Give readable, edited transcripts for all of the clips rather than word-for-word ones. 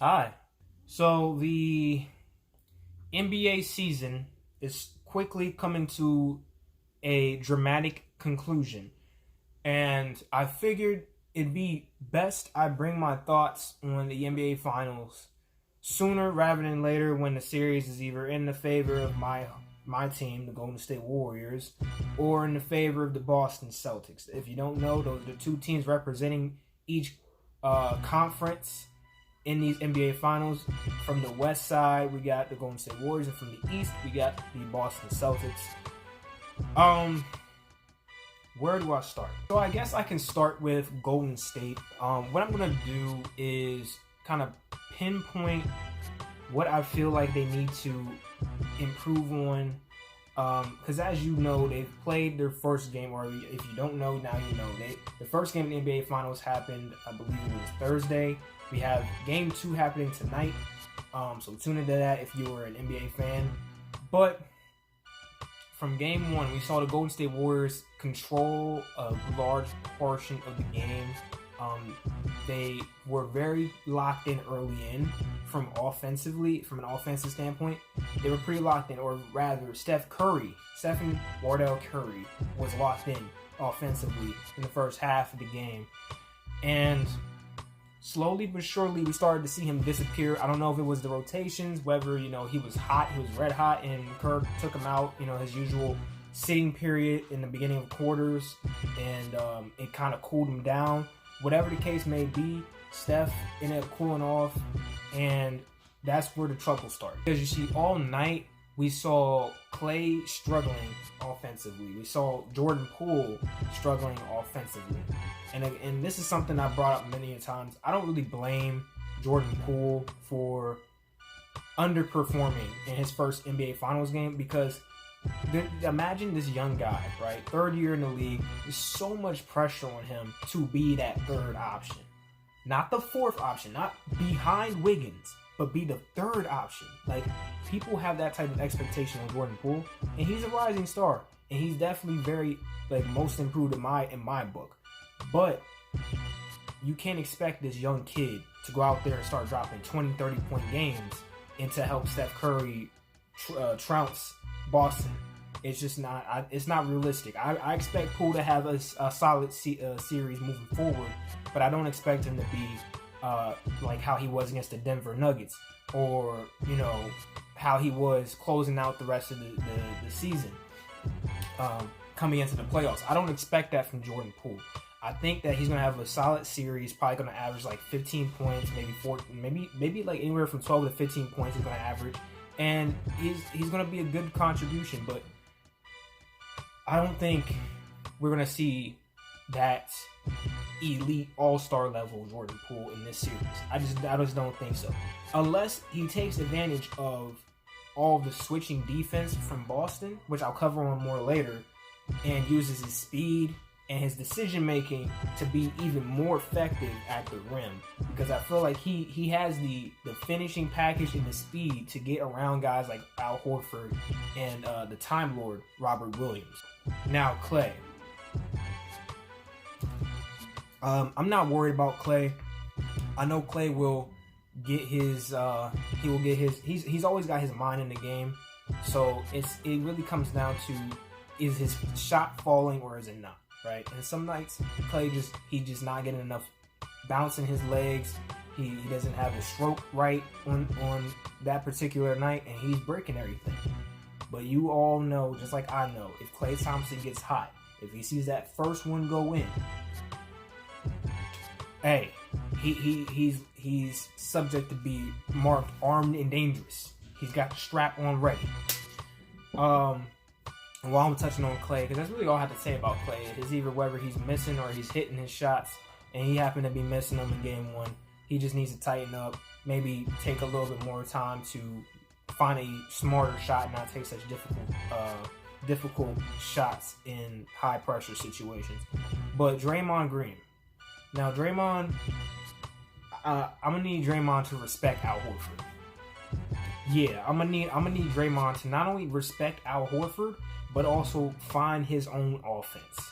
Hi. So the NBA season is quickly coming to a dramatic conclusion, and I figured it'd be best I bring my thoughts on the NBA Finals sooner rather than later when the series is either in the favor of my team, the Golden State Warriors, or in the favor of the Boston Celtics. If you don't know, those are the two teams representing each conference in these NBA Finals. From the West side, we got the Golden State Warriors, and from the East, we got the Boston Celtics. Where do I start? So I guess I can start with Golden State. What I'm gonna do is kind of pinpoint what I feel like they need to improve on. Because as you know, they've played their first game, or if you don't know, now you know. The first game in the NBA Finals happened, I believe it was Thursday. We have Game 2 happening tonight, so tune into that if you were an NBA fan. But from Game 1, we saw the Golden State Warriors control a large portion of the game. They were very locked in early in from an offensive standpoint. They were pretty locked in, or rather, Stephen Wardell Curry was locked in offensively in the first half of the game. And slowly but surely, we started to see him disappear. I don't know if it was the rotations, whether, he was hot, he was red hot, and Kerr took him out, his usual sitting period in the beginning of quarters, and it kind of cooled him down. Whatever the case may be, Steph ended up cooling off, and that's where the trouble started. Because you see, all night, we saw Klay struggling offensively. We saw Jordan Poole struggling offensively. And this is something I brought up many times. I don't really blame Jordan Poole for underperforming in his first NBA Finals game, because imagine this young guy, right? Third year in the league. There's so much pressure on him to be that third option. Not the fourth option, not behind Wiggins, but be the third option. Like, people have that type of expectation on Jordan Poole, and he's a rising star, and he's definitely very, most improved in my book. But you can't expect this young kid to go out there and start dropping 20, 30-point games and to help Steph Curry trounce Boston. It's just not. It's not realistic. I expect Poole to have a solid series moving forward, but I don't expect him to be like how he was against the Denver Nuggets, or how he was closing out the rest of the season, coming into the playoffs. I don't expect that from Jordan Poole. I think that he's going to have a solid series, probably going to average 15 points, maybe 14, maybe anywhere from 12 to 15 points he's going to average. And he's going to be a good contribution, but I don't think we're going to see that elite all-star level Jordan Poole in this series. I just don't think so. Unless he takes advantage of all of the switching defense from Boston, which I'll cover on more later, and uses his speed and his decision-making to be even more effective at the rim. Because I feel like he has the finishing package and the speed to get around guys like Al Horford and the Time Lord, Robert Williams. Now, Klay. I'm not worried about Klay. I know Klay will get his, he's always got his mind in the game. So it really comes down to, is his shot falling or is it not? Right, and some nights Klay he's just not getting enough bounce in his legs. He doesn't have a stroke right on that particular night, and he's breaking everything. But you all know, just like I know, if Klay Thompson gets hot, if he sees that first one go in, hey, he's subject to be marked armed and dangerous. He's got the strap on ready. And while I'm touching on Klay, because that's really all I have to say about Klay, is either whether he's missing or he's hitting his shots, and he happened to be missing them in Game 1. He just needs to tighten up, maybe take a little bit more time to find a smarter shot and not take such difficult shots in high-pressure situations. But Draymond Green. Now, Draymond, I'm going to need Draymond to respect Al Horford. Yeah, I'm gonna need Draymond to not only respect Al Horford, but also find his own offense.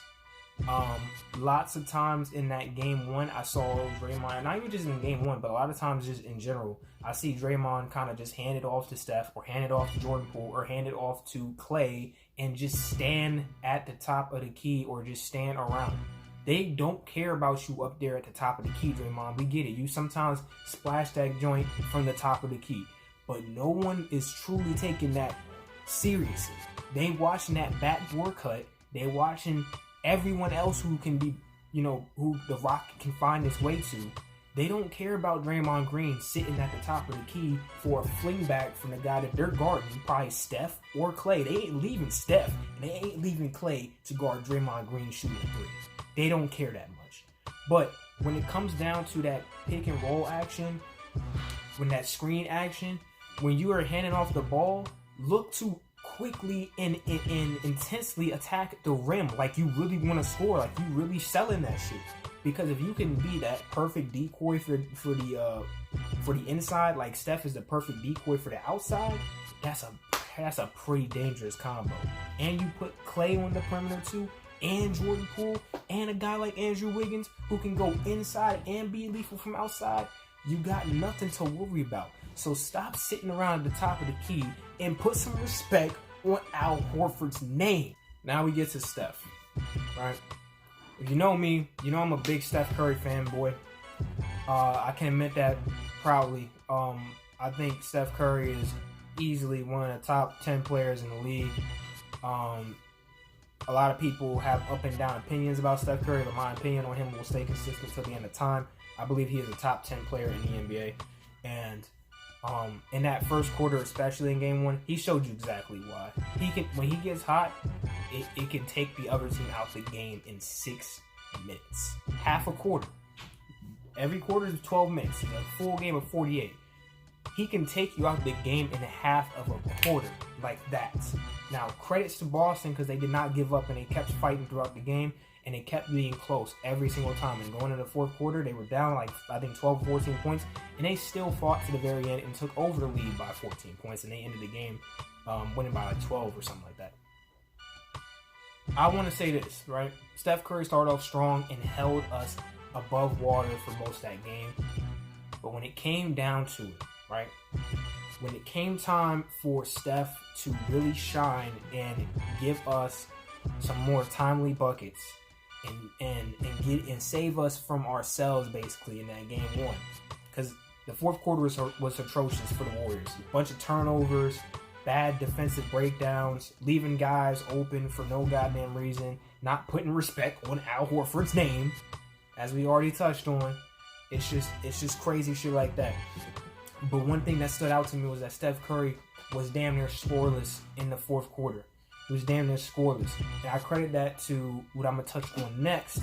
Lots of times in that game one, I saw Draymond, not even just in game one, but a lot of times just in general, I see Draymond kind of just hand it off to Steph, or hand it off to Jordan Poole, or hand it off to Clay, and just stand at the top of the key, or just stand around. They don't care about you up there at the top of the key, Draymond. We get it. You sometimes splash that joint from the top of the key, but no one is truly taking that seriously. They watching that backdoor cut. They watching everyone else who can be, who the rock can find its way to. They don't care about Draymond Green sitting at the top of the key for a fling back from the guy that they're guarding, probably Steph or Clay. They ain't leaving Steph, and they ain't leaving Clay to guard Draymond Green shooting a three. They don't care that much. But when it comes down to that pick and roll action, when that screen action, when you are handing off the ball, look to quickly and intensely attack the rim like you really want to score, like you really selling that shit. Because if you can be that perfect decoy for the inside, like Steph is the perfect decoy for the outside, that's a pretty dangerous combo. And you put Clay on the perimeter too, and Jordan Poole, and a guy like Andrew Wiggins who can go inside and be lethal from outside. You got nothing to worry about. So stop sitting around at the top of the key and put some respect on Al Horford's name. Now we get to Steph, right? If you know me, you know I'm a big Steph Curry fanboy. I can admit that proudly. I think Steph Curry is easily one of the top 10 players in the league. A lot of people have up and down opinions about Steph Curry, but my opinion on him will stay consistent till the end of time. I believe he is a top 10 player in the NBA. And in that first quarter, especially in game one, he showed you exactly why. When he gets hot, it can take the other team out the game in 6 minutes. Half a quarter. Every quarter is 12 minutes. A full game of 48. He can take you out the game in half of a quarter like that. Now, credits to Boston because they did not give up and they kept fighting throughout the game and it kept being close every single time. And going into the fourth quarter, they were down like, I think, 12 or 14 points and they still fought to the very end and took over the lead by 14 points and they ended the game winning by like 12 or something like that. I want to say this, right? Steph Curry started off strong and held us above water for most of that game. But when it came down to it, right? When it came time for Steph to really shine and give us some more timely buckets and save us from ourselves basically in that game one. Because the fourth quarter was atrocious for the Warriors. A bunch of turnovers, bad defensive breakdowns, leaving guys open for no goddamn reason, not putting respect on Al Horford's name, as we already touched on. It's just crazy shit like that. But one thing that stood out to me was that Steph Curry was damn near scoreless in the fourth quarter. He was damn near scoreless. And I credit that to what I'm going to touch on next.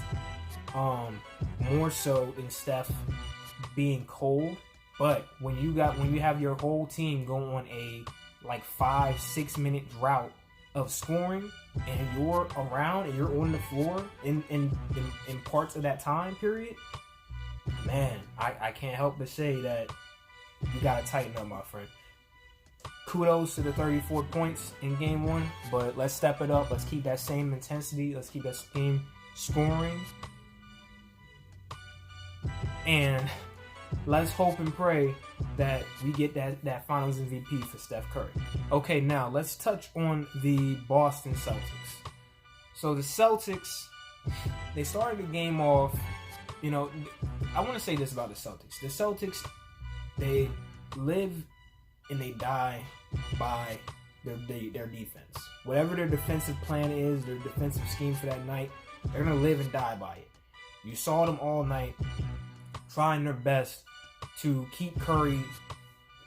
More so than Steph being cold. But when you have your whole team go on a like 5-6 minute drought of scoring and you're around and you're on the floor in parts of that time period, man, I can't help but say that you gotta tighten up, my friend. Kudos to the 34 points in game one, but let's step it up. Let's keep that same intensity. Let's keep that same scoring. And let's hope and pray that we get that Finals MVP for Steph Curry. Okay, now let's touch on the Boston Celtics. So the Celtics, they started the game off, I want to say this about the Celtics. The Celtics, they live and they die by their defense. Whatever their defensive plan is, their defensive scheme for that night, they're going to live and die by it. You saw them all night trying their best to keep Curry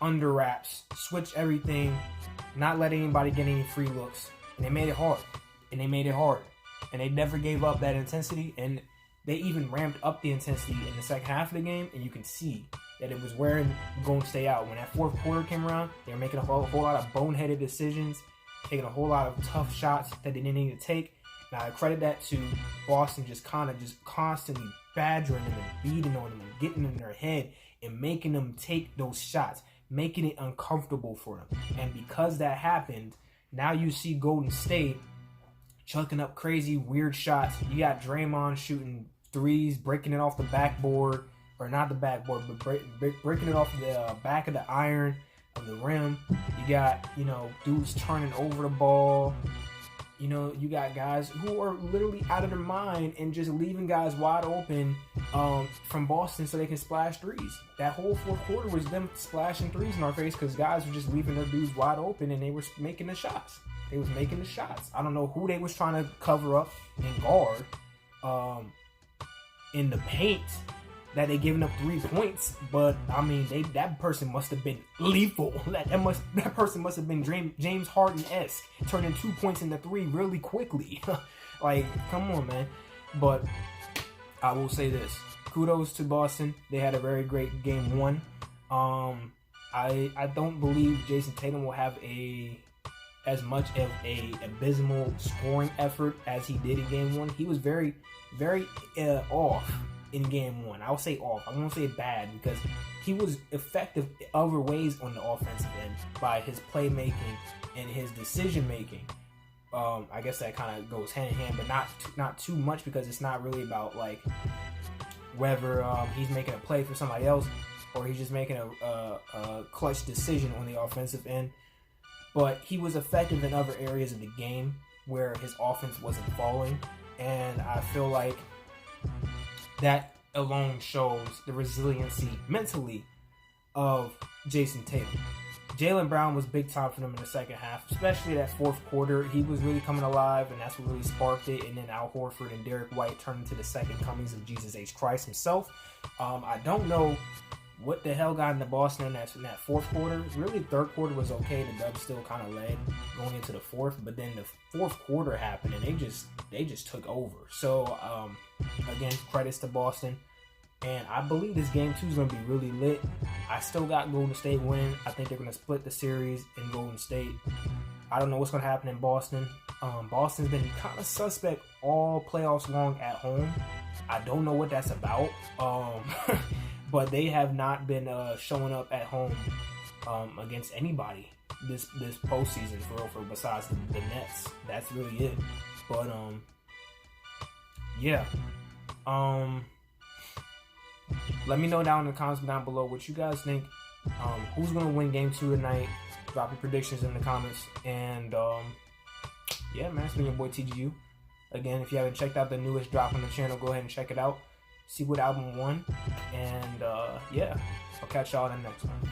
under wraps, switch everything, not let anybody get any free looks. And they made it hard. And they never gave up that intensity. And they even ramped up the intensity in the second half of the game. And you can see that it was wearing Golden State out. When that fourth quarter came around, they were making a whole lot of boneheaded decisions, taking a whole lot of tough shots that they didn't need to take. Now, I credit that to Boston just constantly badgering them and beating on them and getting in their head and making them take those shots, making it uncomfortable for them. And because that happened, now you see Golden State chucking up crazy, weird shots. You got Draymond shooting threes, breaking it off the backboard, or not the backboard, but breaking it off the back of the iron of the rim. You got, dudes turning over the ball. You got guys who are literally out of their mind and just leaving guys wide open from Boston so they can splash threes. That whole fourth quarter was them splashing threes in our face because guys were just leaving their dudes wide open and they were making the shots. I don't know who they was trying to cover up and guard in the paint that they giving up 3 points, but I mean that person must have been lethal. That person must have been James Harden-esque, turning 2 points into 3 really quickly. Like, come on, man. But I will say this: kudos to Boston. They had a very great game 1. I don't believe Jayson Tatum will have as much of a abysmal scoring effort as he did in game 1. He was very, very off in game 1. I'll say off. I won't say bad because he was effective other ways on the offensive end by his playmaking and his decision making. I guess that kind of goes hand in hand, but not too much because it's not really about like whether he's making a play for somebody else or he's just making a clutch decision on the offensive end. But he was effective in other areas of the game where his offense wasn't falling, and I feel like that alone shows the resiliency mentally of Jayson Tatum. Jaylen Brown was big time for them in the second half, especially that fourth quarter. He was really coming alive, and that's what really sparked it. And then Al Horford and Derek White turned into the second comings of Jesus H. Christ himself. I don't know what the hell got into Boston in that fourth quarter. Really, third quarter was okay. The Dubs still kind of led going into the fourth, but then the fourth quarter happened, and they just took over. So, again, credits to Boston. And I believe this game 2 is going to be really lit. I still got Golden State winning. I think they're going to split the series in Golden State. I don't know what's going to happen in Boston. Boston's been kind of suspect all playoffs long at home. I don't know what that's about. But they have not been showing up at home against anybody this postseason for besides the Nets. That's really it. But yeah. Let me know down in the comments down below what you guys think. Who's gonna win game 2 tonight? Drop your predictions in the comments. And yeah, man, it's been your boy TGU. Again, if you haven't checked out the newest drop on the channel, go ahead and check it out. See what album won. And yeah, I'll catch y'all in the next one.